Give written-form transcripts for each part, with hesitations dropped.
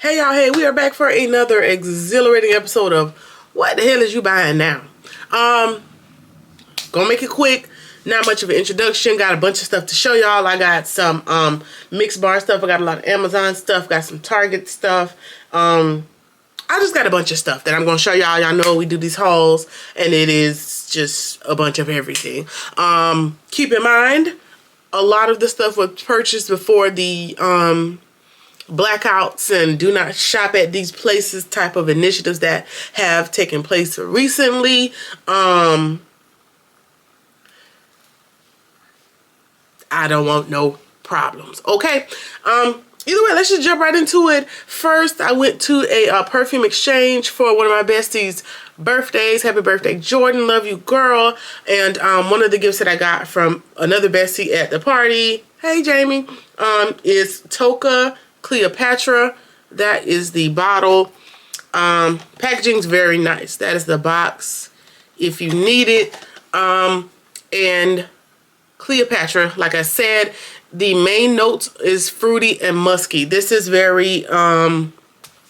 Hey y'all, hey, we are back for another exhilarating episode of What the Hell Is You Buying Now? Gonna make it quick. Not much of an introduction. Got a bunch of stuff to show y'all. I got some Mixbar stuff. I got a lot of Amazon stuff. Got some Target stuff. I just got a bunch of stuff that I'm gonna show y'all. Y'all know we do these hauls and it is just a bunch of everything. Keep in mind, a lot of the stuff was purchased before the blackouts and do not shop at these places type of initiatives that have taken place recently. I don't want no problems. Okay. Either way, let's just jump right into it. First, I went to a perfume exchange for one of my besties' birthdays. Happy birthday, Jordan. Love you, girl. And one of the gifts that I got from another bestie at the party, hey Jamie, is Tocca Cleopatra. That is the bottle. Packaging's very nice. That is the box if you need it. And Cleopatra, like I said, the main notes is fruity and musky. This is very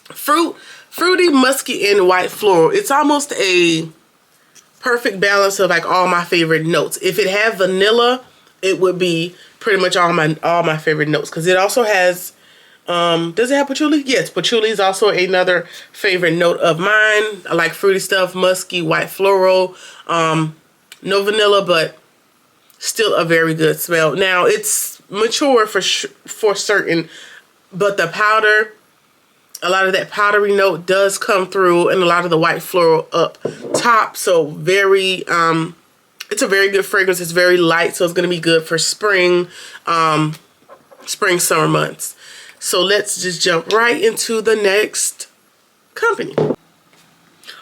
fruity, musky, and white floral. It's almost a perfect balance of like all my favorite notes. If it had vanilla, it would be pretty much all my favorite notes, because it also has does it have patchouli? Yes, patchouli is also another favorite note of mine. I like fruity stuff, musky, white floral, no vanilla, but still a very good smell. Now it's mature for certain, but the powder, a lot of that powdery note does come through, and a lot of the white floral up top. So very, it's a very good fragrance. It's very light, so it's going to be good for spring, summer months. So let's just jump right into the next company.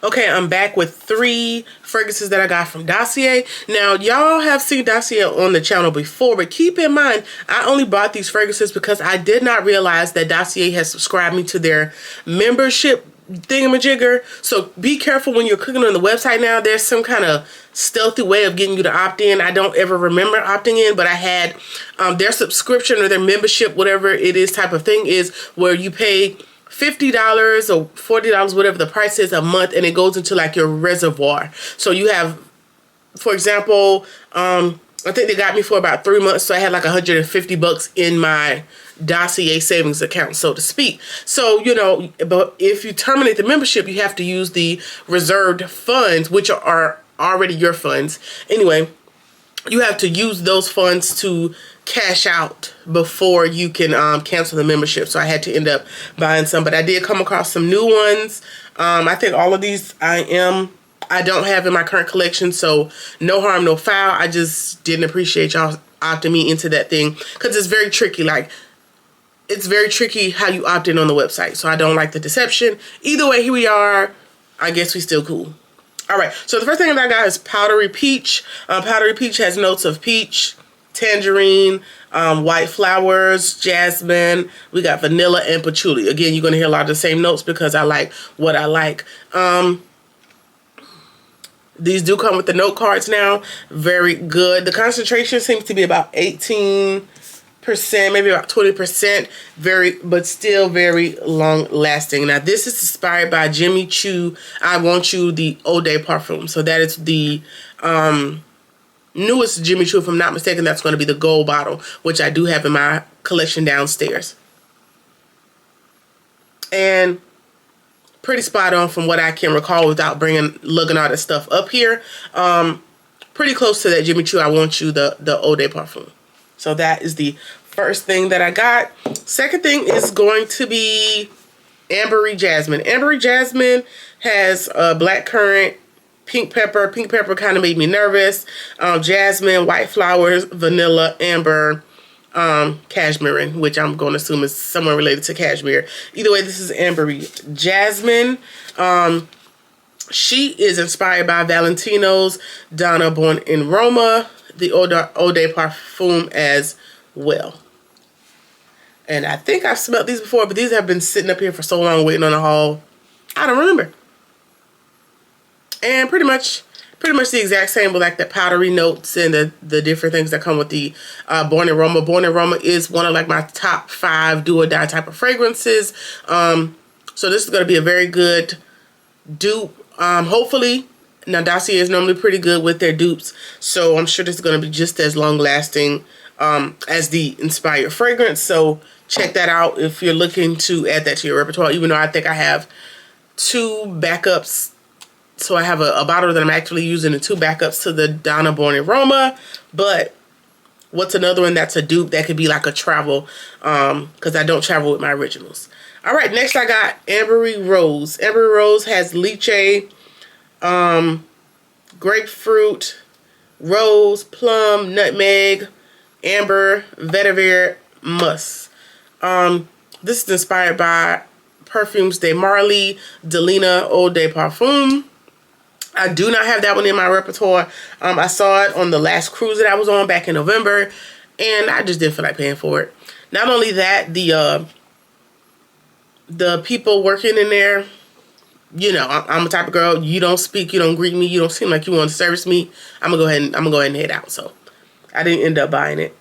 Okay, I'm back with 3 fragrances that I got from Dossier. Now, y'all have seen Dossier on the channel before, but keep in mind, I only bought these fragrances because I did not realize that Dossier has subscribed me to their membership thingamajigger. So be careful when you're clicking on the website now. There's some kind of stealthy way of getting you to opt in. I don't ever remember opting in, but I had their subscription or their membership, whatever it is type of thing, is where you pay $50 or $40, whatever the price is, a month, and it goes into like your reservoir. So you have, for example, I think they got me for about 3 months, so I had like $150 in my Dossier savings account, so to speak. So, you know, but if you terminate the membership, you have to use the reserved funds, which are already your funds. Anyway, you have to use those funds to cash out before you can cancel the membership. So I had to end up buying some, but I did come across some new ones. I think all of these I don't have in my current collection, so no harm, no foul. I just didn't appreciate y'all opting me into that thing, because it's very tricky. Like, it's very tricky how you opt in on the website, so I don't like the deception. Either way, here we are. I guess we still cool. All right, so the first thing that I got is Powdery Peach. Powdery Peach has notes of peach, tangerine, white flowers, jasmine. We got vanilla and patchouli. Again, you're going to hear a lot of the same notes because I like what I like. These do come with the note cards now. Very good. The concentration seems to be about 18%, maybe about 20%. But still very long lasting. Now, this is inspired by Jimmy Choo, I Want You, the Eau de Parfum. So that is the newest Jimmy Choo, if I'm not mistaken. That's going to be the gold bottle, which I do have in my collection downstairs. And pretty spot on from what I can recall without lugging all that stuff up here. Pretty close to that Jimmy Choo, I Want You, the Eau de Parfum. So that is the first thing that I got. Second thing is going to be Ambery Jasmine. Ambery Jasmine has blackcurrant, pink pepper. Pink pepper kind of made me nervous. Jasmine, white flowers, vanilla, amber, cashmere, which I'm going to assume is somewhere related to cashmere. Either way, this is Ambery Jasmine. She is inspired by Valentino's Donna Born in Roma, the Eau de Parfum as well. And I think I've smelled these before, but these have been sitting up here for so long waiting on a haul. I don't remember. And pretty much the exact same with like the powdery notes and the different things that come with the Born in Roma. Born in Roma is one of like my top 5 do or die type of fragrances. So this is going to be a very good dupe. Hopefully, now Dossier is normally pretty good with their dupes, so I'm sure this is going to be just as long lasting as the Inspired fragrance. So check that out if you're looking to add that to your repertoire, even though I think I have 2 backups. So I have a bottle that I'm actually using and 2 backups to the Donna Born Aroma. But what's another one that's a dupe that could be like a travel, because I don't travel with my originals. All right, next I got Ambery Rose. Ambery Rose has lychee, grapefruit, rose, plum, nutmeg, amber, vetiver, musk. This is inspired by Perfumes de Marly, Delina Eau de Parfum. I do not have that one in my repertoire. I saw it on the last cruise that I was on back in November, and I just didn't feel like paying for it. Not only that, the people working in there, you know, I'm the type of girl, you don't speak, you don't greet me, you don't seem like you want to service me, I'm gonna go ahead and head out. So I didn't end up buying it.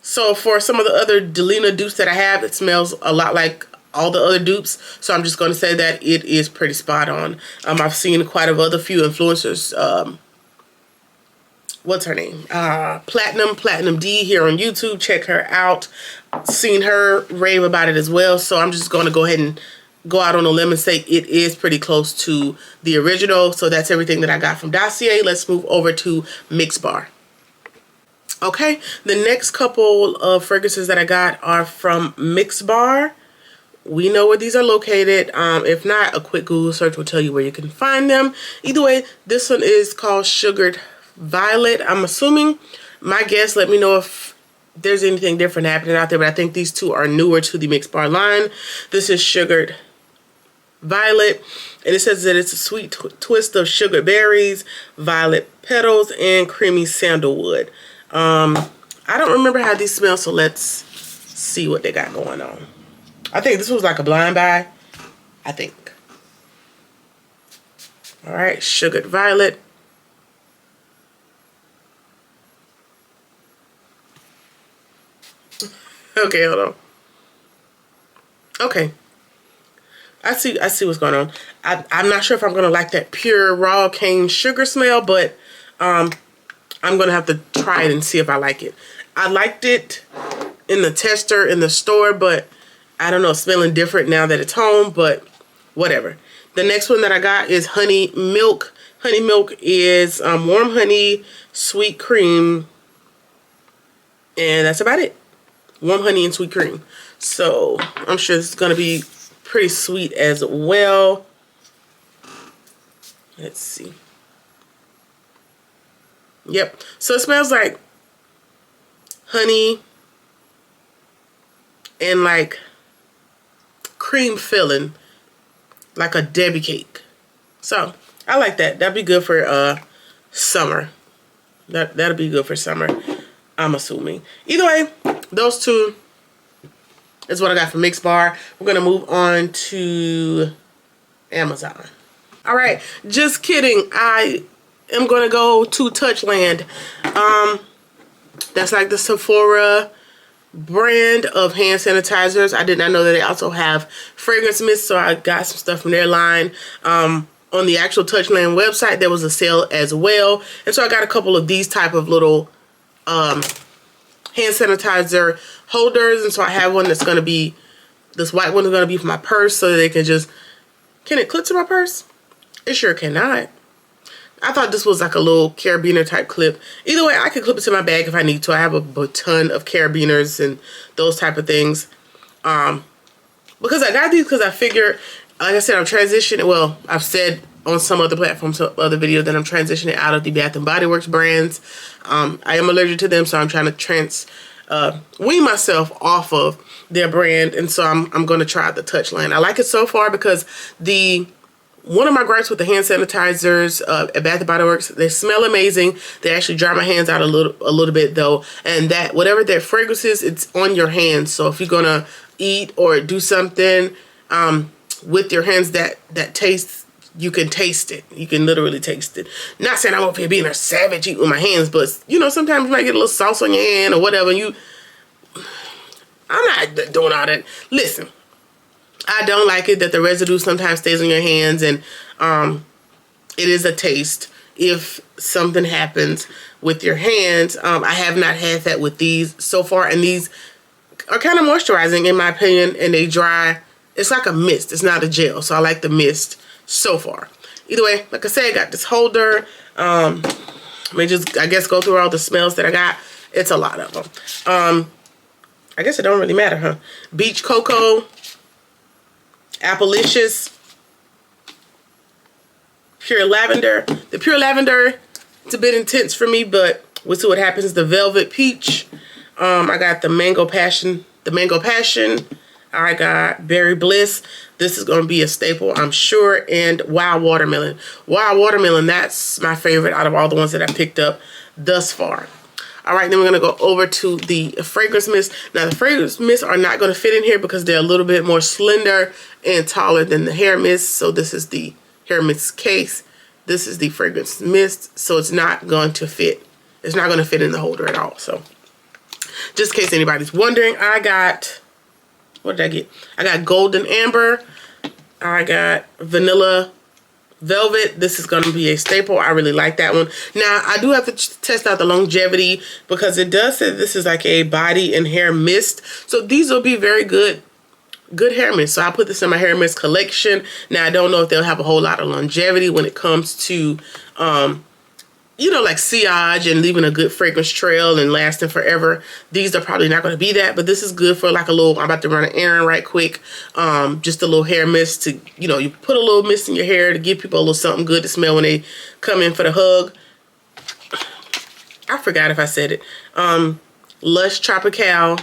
So for some of the other Delina dupes that I have, it smells a lot like all the other dupes, so I'm just going to say that it is pretty spot on. I've seen quite a few influencers, what's her name, Platinum D here on YouTube, check her out, seen her rave about it as well. So I'm just going to go ahead and go out on a limb and say it is pretty close to the original. So that's everything that I got from Dossier. Let's move over to Mixbar. Okay, the next couple of fragrances that I got are from Mixbar. We know where these are located. If not, a quick Google search will tell you where you can find them. Either way, this one is called Sugared Violet. I'm assuming, my guess, let me know if there's anything different happening out there, but I think these 2 are newer to the Mixbar line. This is Sugared Violet, and it says that it's a sweet twist of sugar berries, violet petals, and creamy sandalwood. I don't remember how these smell, so let's see what they got going on. I think this was like a blind buy, I think. All right, Sugared Violet. Okay, hold on. Okay. I see what's going on. I'm not sure if I'm going to like that pure raw cane sugar smell, but I'm going to have to try it and see if I like it. I liked it in the tester in the store, but I don't know, smelling different now that it's home, but whatever. The next one that I got is Honey Milk. Honey Milk is warm honey, sweet cream, and that's about it. Warm honey and sweet cream. So I'm sure this is going to be pretty sweet as well. Let's see. Yep. So it smells like honey and like cream filling, like a Debbie cake. So I like that. That'd be good for summer. That'll be good for summer, I'm assuming. Either way, those 2 is what I got from Mixbar. We're gonna move on to Amazon. All right, just kidding. I am gonna go to Touchland. That's like the Sephora brand of hand sanitizers. I did not know that they also have fragrance mist, so I got some stuff from their line. On the actual Touchland website, there was a sale as well, and so I got a couple of these type of little hand sanitizer holders, and so I have one that's going to be, this white one is going to be for my purse, so they can just, can it clip to my purse? It sure cannot. I thought this was like a little carabiner type clip. Either way, I can clip it to my bag if I need to. I have a ton of carabiners and those type of things. Because I got these because I figured, like I said, I'm transitioning. Well, I've said on some other platforms, some other videos, that I'm transitioning out of the Bath & Body Works brands. I am allergic to them, so I'm trying to wean myself off of their brand. And so I'm going to try the Touchland. I like it so far because one of my gripes with the hand sanitizers at Bath & Body Works, they smell amazing. They actually dry my hands out a little bit though. And that whatever that fragrance is, it's on your hands. So if you're gonna eat or do something with your hands that tastes, you can taste it. You can literally taste it. Not saying I'm up here being a savage eating with my hands, but you know, sometimes you might get a little sauce on your hand or whatever. I'm not doing all that. Listen, I don't like it that the residue sometimes stays on your hands, and it is a taste if something happens with your hands. I have not had that with these so far, and these are kind of moisturizing in my opinion, and they dry. It's like a mist. It's not a gel, so I like the mist so far. Either way, like I said, I got this holder. Let me just, I guess, go through all the smells that I got. It's a lot of them. I guess it don't really matter, huh? Beach Cocoa, Appalicious, Pure Lavender. The Pure Lavender, it's a bit intense for me, but we'll see what happens. The Velvet Peach. I got the Mango Passion. I got Berry Bliss. This is going to be a staple, I'm sure. And Wild Watermelon. Wild Watermelon, that's my favorite out of all the ones that I picked up thus far. All right, then we're going to go over to the fragrance mist. Now, the fragrance mists are not going to fit in here because they're a little bit more slender and taller than the hair mist. So this is the hair mist case. This is the fragrance mist. So it's not going to fit. It's not going to fit in the holder at all. So just in case anybody's wondering, I got, what did I get? I got Golden Amber. I got Vanilla Velvet. This is going to be a staple. I really like that one. Now, I do have to test out the longevity because it does say this is like a body and hair mist. So these will be very good hair mist. So I put this in my hair mist collection. Now, I don't know if they'll have a whole lot of longevity when it comes to, you know, like sillage and leaving a good fragrance trail and lasting forever. These are probably not going to be that, but this is good for like a little, I'm about to run an errand right quick. Just a little hair mist to, you know, you put a little mist in your hair to give people a little something good to smell when they come in for the hug. I forgot if I said it. Lush Tropical,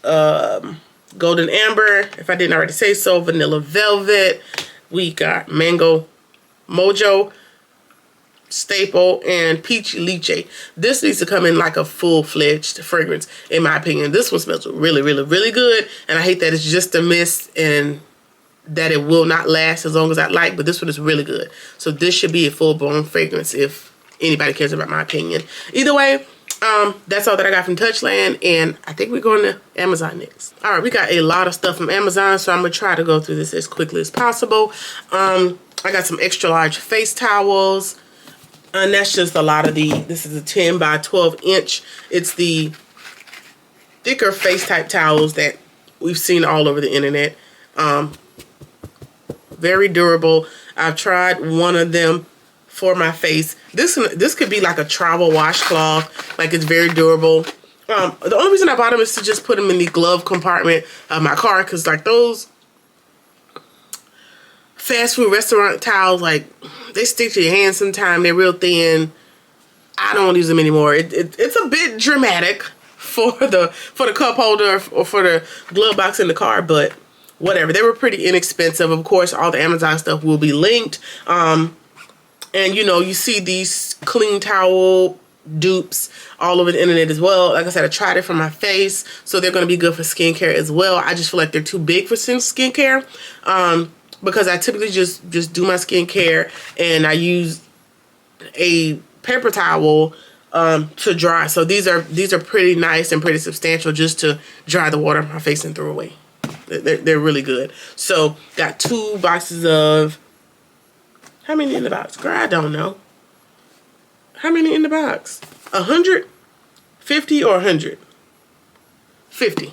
Golden Amber, if I didn't already say so, Vanilla Velvet. We got Mango Mojo staple, and Peach Lychee. This needs to come in like a full-fledged fragrance, in my opinion. This one smells really, really, really good, and I hate that it's just a mist and that it will not last as long as I like, but this one is really good. So this should be a full-blown fragrance if anybody cares about my opinion. Either way, that's all that I got from Touchland, and I think we're going to Amazon next. All right, we got a lot of stuff from Amazon, so I'm going to try to go through this as quickly as possible. I got some extra large face towels. And that's just a lot of this is a 10 by 12 inch. It's the thicker face type towels that we've seen all over the internet. Very durable. I've tried one of them for my face. This could be like a travel washcloth. Like, it's very durable. The only reason I bought them is to just put them in the glove compartment of my car, because like those fast food restaurant towels, like, they stick to your hands sometimes. They're real thin. I don't use them anymore. It's a bit dramatic for the cup holder or for the glove box in the car, but whatever. They were pretty inexpensive. Of course, all the Amazon stuff will be linked. And you know, you see these clean towel dupes all over the internet as well. Like I said, I tried it for my face, so they're going to be good for skincare as well. I just feel like they're too big for skincare. Because I typically just do my skincare, and I use a paper towel to dry. So these are pretty nice and pretty substantial just to dry the water on my face and throw away. They're really good. So got 2 boxes of, how many in the box? Girl, I don't know. How many in the box? 100? 50 or 100? 50.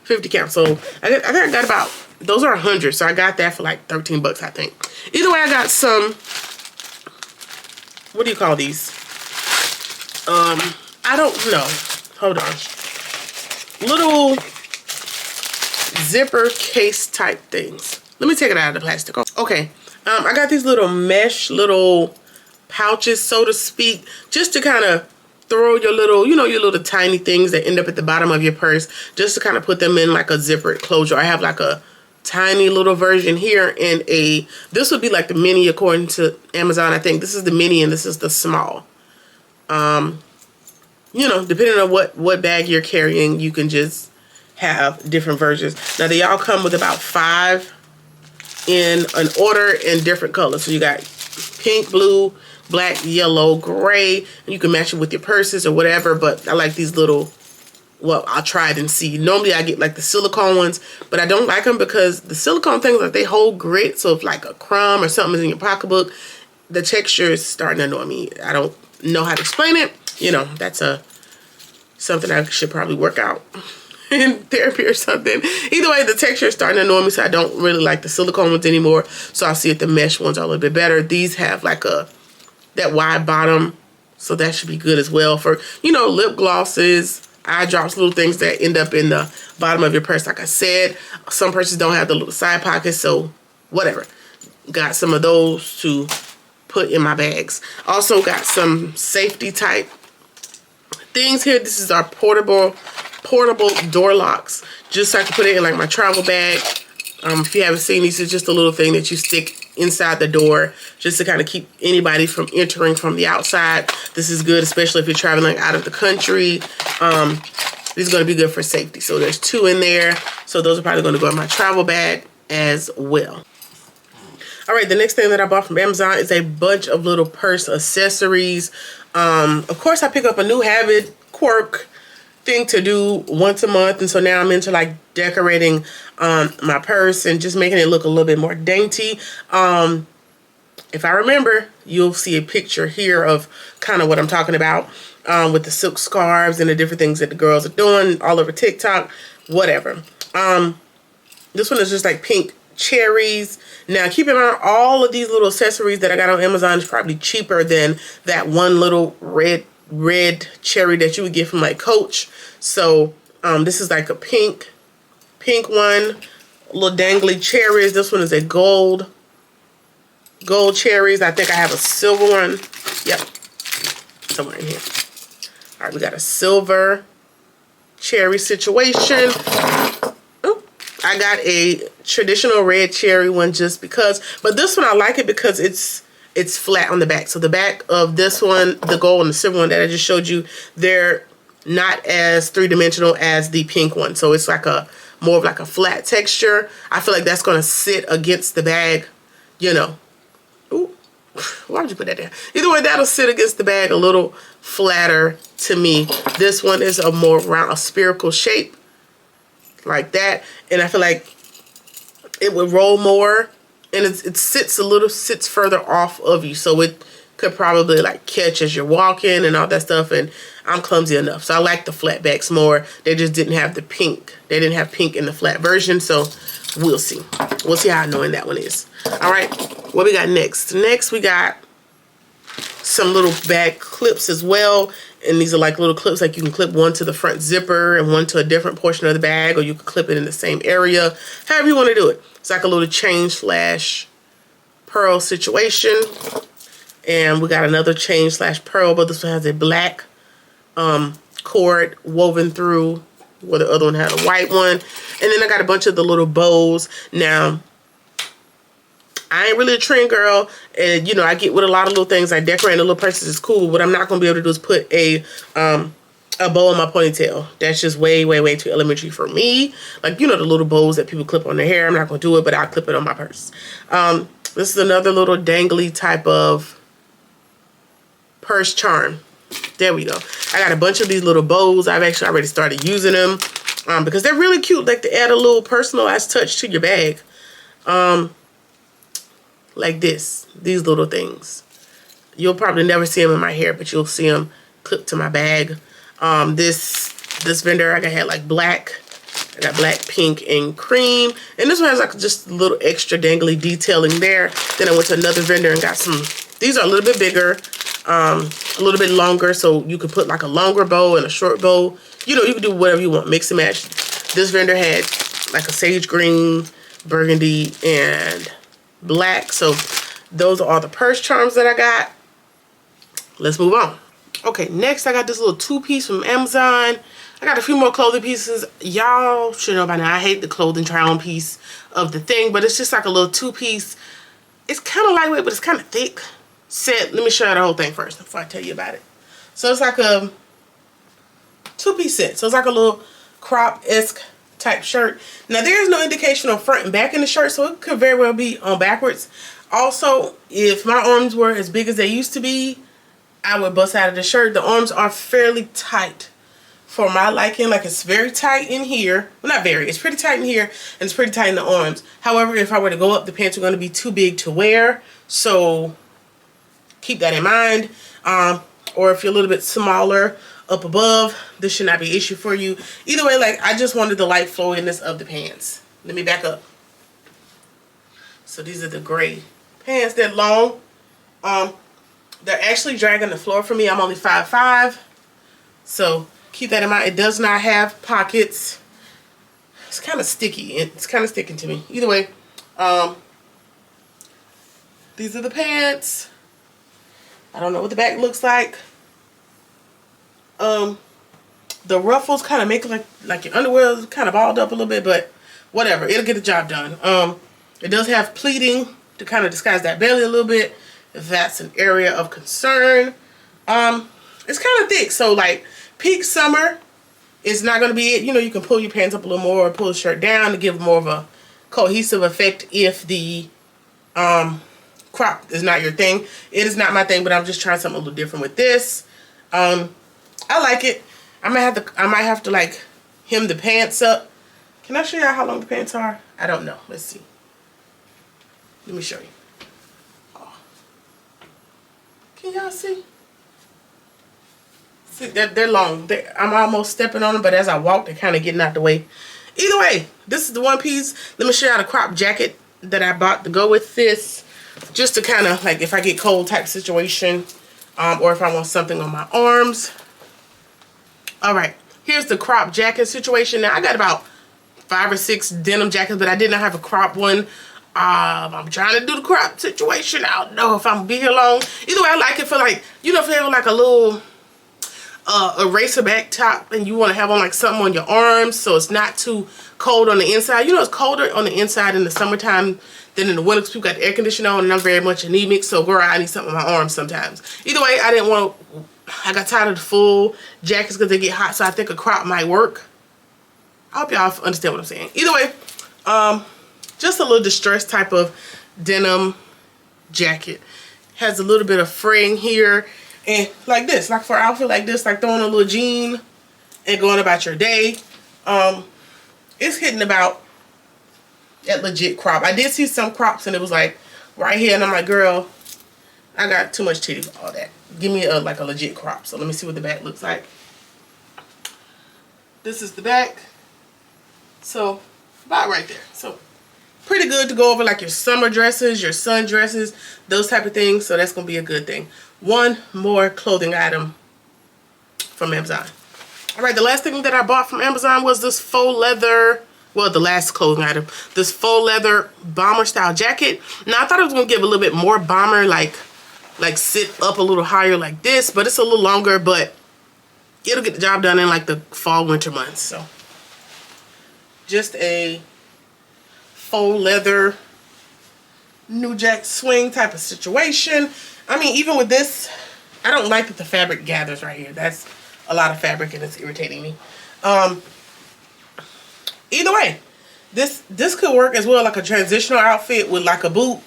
50 count. So I think I got about, those are 100, so I got that for like 13 bucks, I think. Either way, I got some, what do you call these? I don't know. Hold on. Little zipper case type things. Let me take it out of the plastic. Okay. I got these little mesh, little pouches, so to speak, just to kind of throw your little, you know, your little tiny things that end up at the bottom of your purse, just to kind of put them in like a zippered closure. I have like a tiny little version here, and this would be like the mini according to Amazon. I think this is the mini and this is the small. You know, depending on what bag you're carrying, you can just have different versions. Now they all come with about 5 in an order in different colors. So you got pink, blue, black, yellow, gray, and you can match it with your purses or whatever, but I like these little well, I'll try it and see. Normally I get like the silicone ones, but I don't like them because the silicone things, like, they hold grit. So if like a crumb or something is in your pocketbook, the texture is starting to annoy me. I don't know how to explain it. You know, that's something I should probably work out in therapy or something. Either way, the texture is starting to annoy me, so I don't really like the silicone ones anymore. So I'll see if the mesh ones are a little bit better. These have like that wide bottom, so that should be good as well for, you know, lip glosses, eye drops, little things that end up in the bottom of your purse. Like I said, some purses don't have the little side pockets, so whatever. Got some of those to put in my bags. Also got some safety type things here. This is our portable door locks, just so I can put it in like my travel bag. If you haven't seen, these is just a little thing that you stick inside the door just to kind of keep anybody from entering from the outside. This is good, especially if you're traveling out of the country. These are going to be good for safety. So there's 2 in there. So those are probably going to go in my travel bag as well. All right, the next thing that I bought from Amazon is a bunch of little purse accessories. Of course, I pick up a new habit, quirk thing to do once a month, and so now I'm into like decorating my purse and just making it look a little bit more dainty. If I remember, you'll see a picture here of kind of what I'm talking about, with the silk scarves and the different things that the girls are doing all over TikTok, whatever. This one is just like pink cherries. Now keep in mind, all of these little accessories that I got on Amazon is probably cheaper than that one little red cherry that you would get from like Coach. So this is like a pink one, little dangly cherries. This one is a gold cherries. I think I have a silver one. Yep, somewhere in here. All right, we got a silver cherry situation. I got a traditional red cherry one just because, but this one I like it because it's flat on the back. So the back of this one, the gold and the silver one that I just showed you, they're not as 3-dimensional as the pink one. So it's like more of like a flat texture. I feel like that's going to sit against the bag, you know. Ooh, why would you put that there? Either way, that'll sit against the bag a little flatter to me. This one is a more round, a spherical shape like that, and I feel like it would roll more, and it sits further off of you, so it could probably like catch as you're walking and all that stuff, and I'm clumsy enough, so I like the flat backs more. They just didn't have the pink. They didn't have pink in the flat version, so we'll see how annoying that one is. All right, what we got next? Next we got some little bag clips as well, and these are like little clips, like you can clip one to the front zipper and one to a different portion of the bag, or you can clip it in the same area, however you want to do it. It's like a little chain slash pearl situation, and we got another chain slash pearl, but this one has a black cord woven through where the other one had a white one. And then I got a bunch of the little bows. Now I ain't really a trend girl, and you know, I get with a lot of little things. Like decorating the little purses is cool, what I'm not gonna be able to do is put a bow in my ponytail. That's just way too elementary for me. Like, you know, the little bows that people clip on their hair, I'm not gonna do it, but I'll clip it on my purse. This is another little dangly type of purse charm. There we go. I got a bunch of these little bows. I've actually already started using them because they're really cute. Like, to add a little personalized touch to your bag. Like these little things. You'll probably never see them in my hair, but you'll see them clipped to my bag. This vendor, I had like black. I got black, pink, and cream. And this one has like just a little extra dangly detailing there. Then I went to another vendor and got some. These are a little bit bigger, a little bit longer, so you could put like a longer bow and a short bow. You know, you can do whatever you want, mix and match. This vendor had like a sage green, burgundy, and black. So those are all the purse charms that I got. Let's move on. Okay, next I got this little 2-piece from Amazon. I got a few more clothing pieces. Y'all should know by now, I hate the clothing try-on piece of the thing, but it's just like a little 2-piece. It's kind of lightweight, but it's kind of thick set. Let me show you the whole thing first before I tell you about it. So it's like a 2-piece set. So it's like a little crop-esque type shirt. Now there is no indication on front and back in the shirt, so it could very well be on backwards. Also, if my arms were as big as they used to be, I would bust out of the shirt. The arms are fairly tight for my liking. Like, it's very tight in here. Well, not very. It's pretty tight in here, and it's pretty tight in the arms. However, if I were to go up, the pants are going to be too big to wear. So keep that in mind. Or if you're a little bit smaller up above, this should not be an issue for you. Either way, like, I just wanted the light flowiness of the pants. Let me back up. So these are the gray pants. They're long. They're actually dragging the floor for me. I'm only 5'5". So keep that in mind. It does not have pockets. It's kind of sticky. It's kind of sticking to me. Either way, these are the pants. I don't know what the back looks like. The ruffles kind of make it like your underwear is kind of balled up a little bit, but whatever. It'll get the job done. It does have pleating to kind of disguise that belly a little bit, if that's an area of concern. It's kind of thick, so like peak summer, it's not going to be it. You know, you can pull your pants up a little more or pull the shirt down to give more of a cohesive effect if the crop is not your thing. It is not my thing, but I'm just trying something a little different with this. I like it. I might have to like hem the pants up. Can I show y'all how long the pants are? I don't know. Let's see. Let me show you. Oh. Can y'all see? See, they're long. I'm almost stepping on them, but as I walk, they're kind of getting out the way. Either way, this is the one piece. Let me show y'all the crop jacket that I bought to go with this. Just to kind of like if I get cold type situation, or if I want something on my arms. All right, here's the crop jacket situation. Now I got about 5 or 6 denim jackets, but I did not have a crop one. I'm trying to do the crop situation. I don't know if I'm gonna be here long. Either way, I like it for like, you know, if you have like a little eraser back top and you want to have on like something on your arms so it's not too cold on the inside. You know, it's colder on the inside in the summertime than in the winter because people got the air conditioner on, and I'm very much anemic, so girl, I need something on my arms sometimes. Either way, I got tired of the full jackets because they get hot, so I think a crop might work. I hope y'all understand what I'm saying. Either way, just a little distressed type of denim jacket. Has a little bit of fraying here, and like this, like for an outfit like this, like throwing a little jean and going about your day. It's hitting about that legit crop. I did see some crops and it was like right here, and I'm like, girl, I got too much titty for all that. Give me like a legit crop. So let me see what the back looks like. This is the back. So about right there. So pretty good to go over like your summer dresses, your sun dresses, those type of things. So that's gonna be a good thing. One more clothing item from Amazon. All right, the last thing that I bought from Amazon was this faux leather, well, the last clothing item, this faux leather bomber style jacket. Now I thought it was gonna give a little bit more bomber, like sit up a little higher like this, but it's a little longer, but it'll get the job done in like the fall winter months. So just a faux leather New Jack swing type of situation. I mean, even with this, I don't like that the fabric gathers right here. That's a lot of fabric and it's irritating me. Either way, this could work as well, like a transitional outfit with like a boot.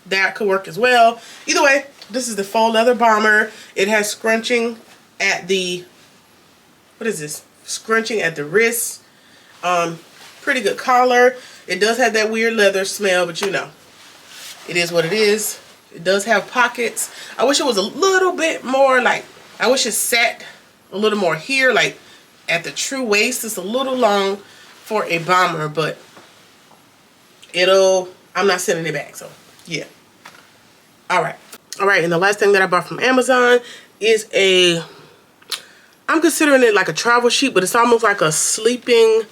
That could work as well. Either way, this is the faux leather bomber. It has scrunching at the, what is this? Scrunching at the wrist. Pretty good collar. It does have that weird leather smell, but you know, it is what it is. It does have pockets. I wish it was a little bit more like, I wish it sat a little more here, like at the true waist. It's a little long for a bomber, but I'm not sending it back, so yeah. All right, and the last thing that I bought from Amazon is I'm considering it like a travel sheet, but it's almost like a sleeping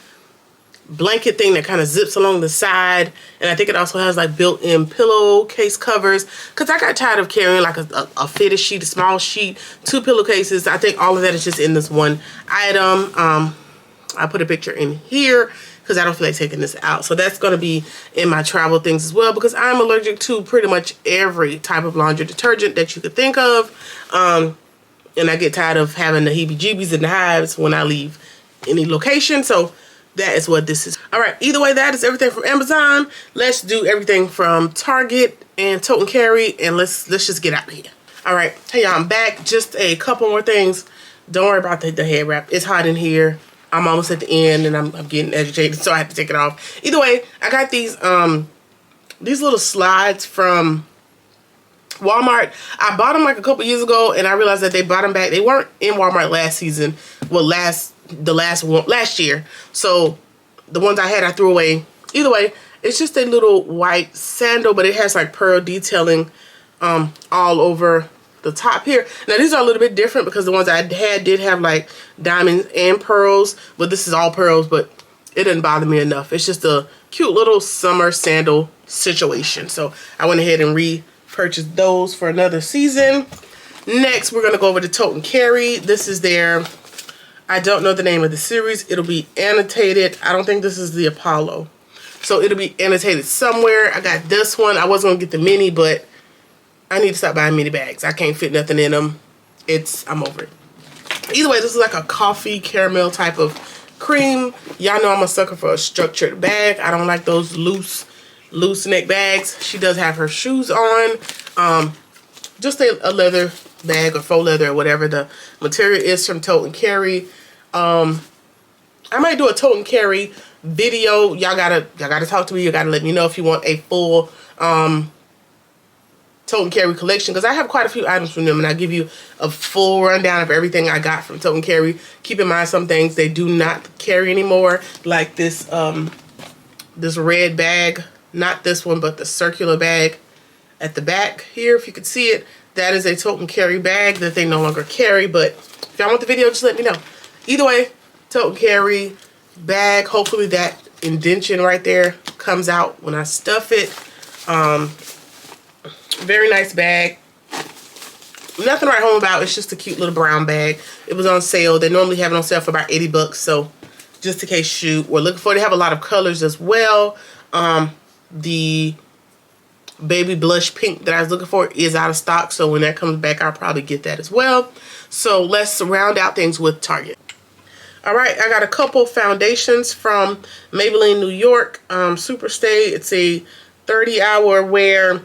blanket thing that kind of zips along the side, and I think it also has like built-in pillowcase covers, because I got tired of carrying like a fitted sheet, a small sheet, 2 pillowcases. I think all of that is just in this one item. I put a picture in here because I don't feel like taking this out, so that's going to be in my travel things as well, because I'm allergic to pretty much every type of laundry detergent that you could think of, and I get tired of having the heebie-jeebies and the hives when I leave any location. So that is what this is. All right, either way, that is everything from Amazon. Let's do everything from Target and Tote and Carry, and let's just get out of here. All right, hey y'all, I'm back. Just a couple more things Don't worry about the head wrap. It's hot in here. I'm almost at the end and I'm getting agitated, so I have to take it off. Either way, I got these little slides from Walmart. I bought them like a couple years ago and I realized that they brought them back. They weren't in Walmart last season. Well, last year. So the ones I had, I threw away. Either way, it's just a little white sandal, but it has like pearl detailing all over the top here. Now these are a little bit different because the ones I had did have like diamonds and pearls, but this is all pearls, but it didn't bother me enough. It's just a cute little summer sandal situation. So I went ahead and repurchased those for another season. Next, we're going to go over to Tote and Carry. This is their, I don't know the name of the series. It'll be annotated. I don't think this is the Apollo. So it'll be annotated somewhere. I got this one. I was going to get the mini, but I need to stop buying mini bags. I can't fit nothing in them. I'm over it. Either way, this is like a coffee caramel type of cream. Y'all know I'm a sucker for a structured bag. I don't like those loose neck bags. She does have her shoes on. Just a leather bag or faux leather or whatever the material is from Tote and Carry. I might do a Tote and Carry video. Y'all gotta talk to me. You gotta let me know if you want a full Tote and Carry collection, because I have quite a few items from them and I'll give you a full rundown of everything I got from Tote and Carry. Keep in mind, some things they do not carry anymore, like this this red bag, not this one, but the circular bag at the back here, if you can see it. That is a Tote and Carry bag that they no longer carry, but if y'all want the video, just let me know. Either way, Tote and Carry bag. Hopefully that indentation right there comes out when I stuff it. Very nice bag. Nothing to write home about. It's just a cute little brown bag. It was on sale. They normally have it on sale for about 80 bucks. So just in case you were looking for it. They have a lot of colors as well. The baby blush pink that I was looking for is out of stock. So when that comes back, I'll probably get that as well. So let's round out things with Target. All right, I got a couple foundations from Maybelline New York. Super Stay. It's a 30-hour wear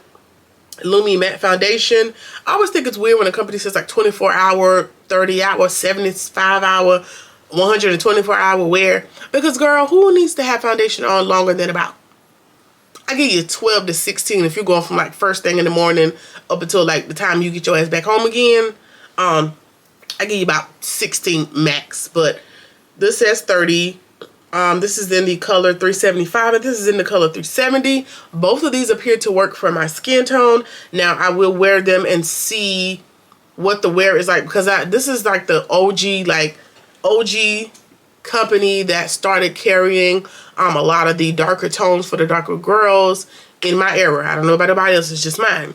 Lumi matte foundation. I always think it's weird when a company says like 24-hour, 30-hour, 75-hour, 124-hour wear. Because girl, who needs to have foundation on longer than about, I give you 12 to 16 if you're going from like first thing in the morning up until like the time you get your ass back home again. I give you about 16 max, but this says 30. This is in the color 375 and this is in the color 370. Both of these appear to work for my skin tone. Now I will wear them and see what the wear is like, because this is like the OG company that started carrying a lot of the darker tones for the darker girls in my era. I don't know about anybody else, it's just mine.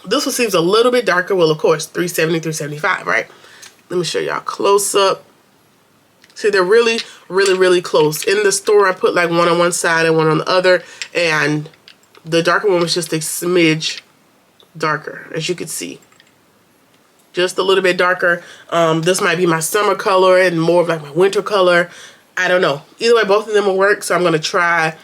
This one seems a little bit darker. Well, of course, 370, 375, right? Let me show y'all close up. See, they're really, really, really close. In the store, I put like one on one side and one on the other. And the darker one was just a smidge darker, as you can see. Just a little bit darker. This might be my summer color and more of like my winter color. I don't know. Either way, both of them will work. So I'm going to try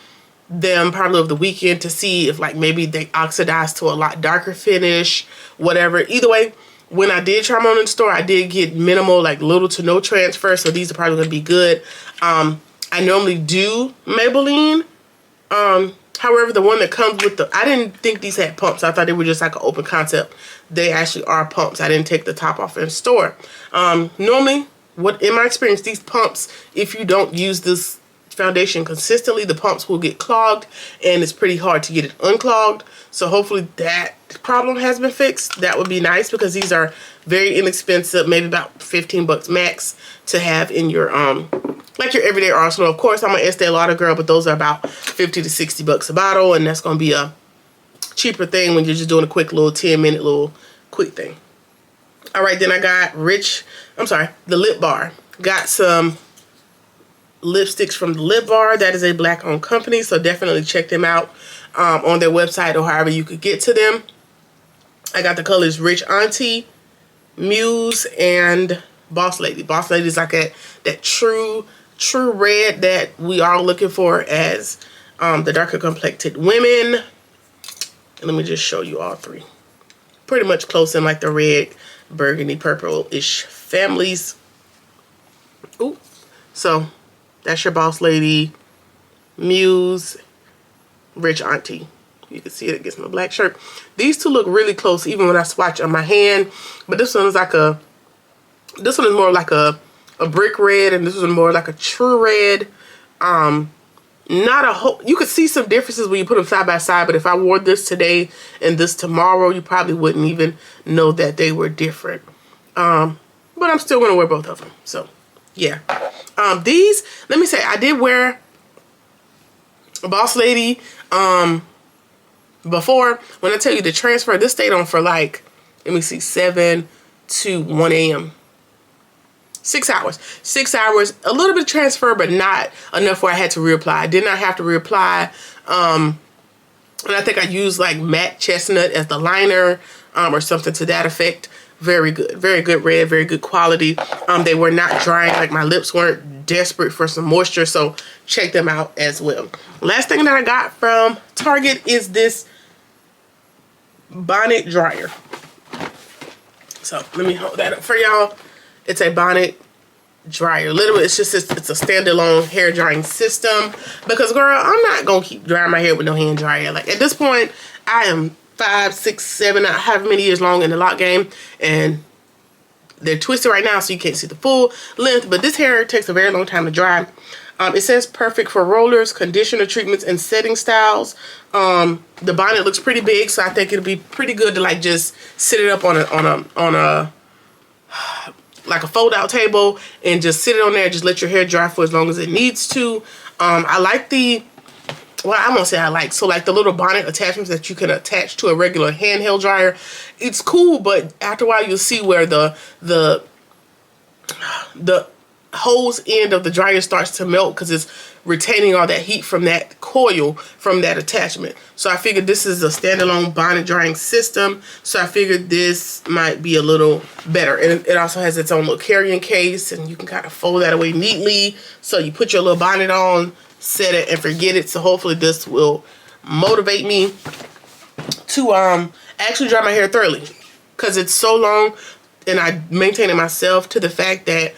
them probably over the weekend to see if like maybe they oxidize to a lot darker finish, whatever. Either way, when I did try them on in the store, I did get minimal, like little to no transfer. So these are probably going to be good. I normally do Maybelline. However, the one that comes with the, I didn't think these had pumps. I thought they were just like an open concept. They actually are pumps. I didn't take the top off in the store. Normally, in my experience, these pumps, if you don't use this foundation consistently, the pumps will get clogged and it's pretty hard to get it unclogged. So hopefully that problem has been fixed. That would be nice because these are very inexpensive, maybe about 15 bucks max to have in your like your everyday arsenal. Of course, I'm an Estee Lauder girl, but those are about 50 to 60 bucks a bottle, and that's going to be a cheaper thing when you're just doing a quick little 10-minute little quick thing. All right, then I got the Lip Bar. Got some lipsticks from the Lip Bar. That is a black owned company, so definitely check them out on their website or however you could get to them. I got the colors Rich Auntie, Muse, and Boss Lady. Boss Lady is like that true red that we are looking for as the darker complected women. And let me just show you all three. pretty much close in like the red, burgundy, purple-ish families. Ooh. So that's your Boss Lady, Muse, Rich Auntie. You can see it against my black shirt. These two look really close even when I swatch on my hand. But this one is like a, this one is more like a brick red, and this one more like a true red. Not a whole, you could see some differences when you put them side by side, but if I wore this today and this tomorrow, you probably wouldn't even know that they were different. But I'm still gonna wear both of them. So yeah. These, let me say, I did wear a Boss Lady before. When I tell you the transfer, this stayed on for like, let me see, 7 to 1 a.m. 6 hours. 6 hours. A little bit of transfer, but not enough where I had to reapply. I did not have to reapply. And I think I used like matte chestnut as the liner, or something to that effect. Very good. Very good red. Very good quality. They were not drying. Like my lips weren't desperate for some moisture. So check them out as well. Last thing that I got from Target is this bonnet dryer. So let me hold that up for y'all. It's a bonnet dryer. Literally, it's just, it's a standalone hair drying system. Because, girl, I'm not going to keep drying my hair with no hand dryer. Like, at this point, I am 5, 6, 7, however many years long in the lock game. And they're twisted right now, so you can't see the full length. But this hair takes a very long time to dry. It says perfect for rollers, conditioner treatments, and setting styles. The bonnet looks pretty big, so I think it'll be pretty good to, like, just sit it up on a like a fold-out table and just sit it on there. Just let your hair dry for as long as it needs to. I like the, well, I won't say I like, so like the little bonnet attachments that you can attach to a regular handheld dryer. It's cool, but after a while you'll see where the hose end of the dryer starts to melt because it's retaining all that heat from that coil from that attachment. So I figured this is a standalone bonnet drying system, so I figured this might be a little better. And it also has its own little carrying case, and you can kind of fold that away neatly. So you put your little bonnet on, set it, and forget it. So hopefully this will motivate me to actually dry my hair thoroughly, because it's so long and I maintain it myself to the fact that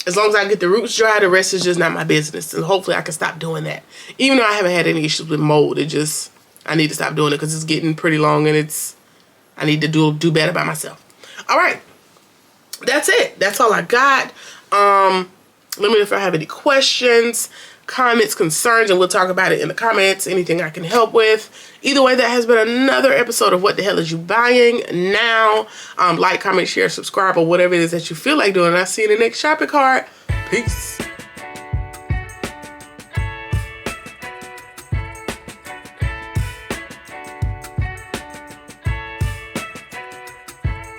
as long as I get the roots dry, the rest is just not my business. And hopefully I can stop doing that. Even though I haven't had any issues with mold, it just, I need to stop doing it because it's getting pretty long and it's, I need to do better by myself. All right. That's it. That's all I got. Let me know if I have any questions, comments, concerns, and we'll talk about it in the comments. Anything I can help with. Either way, that has been another episode of What the Hell Is You Buying Now? Like, comment, share, subscribe, or whatever it is that you feel like doing. I'll see you in the next shopping cart. Peace.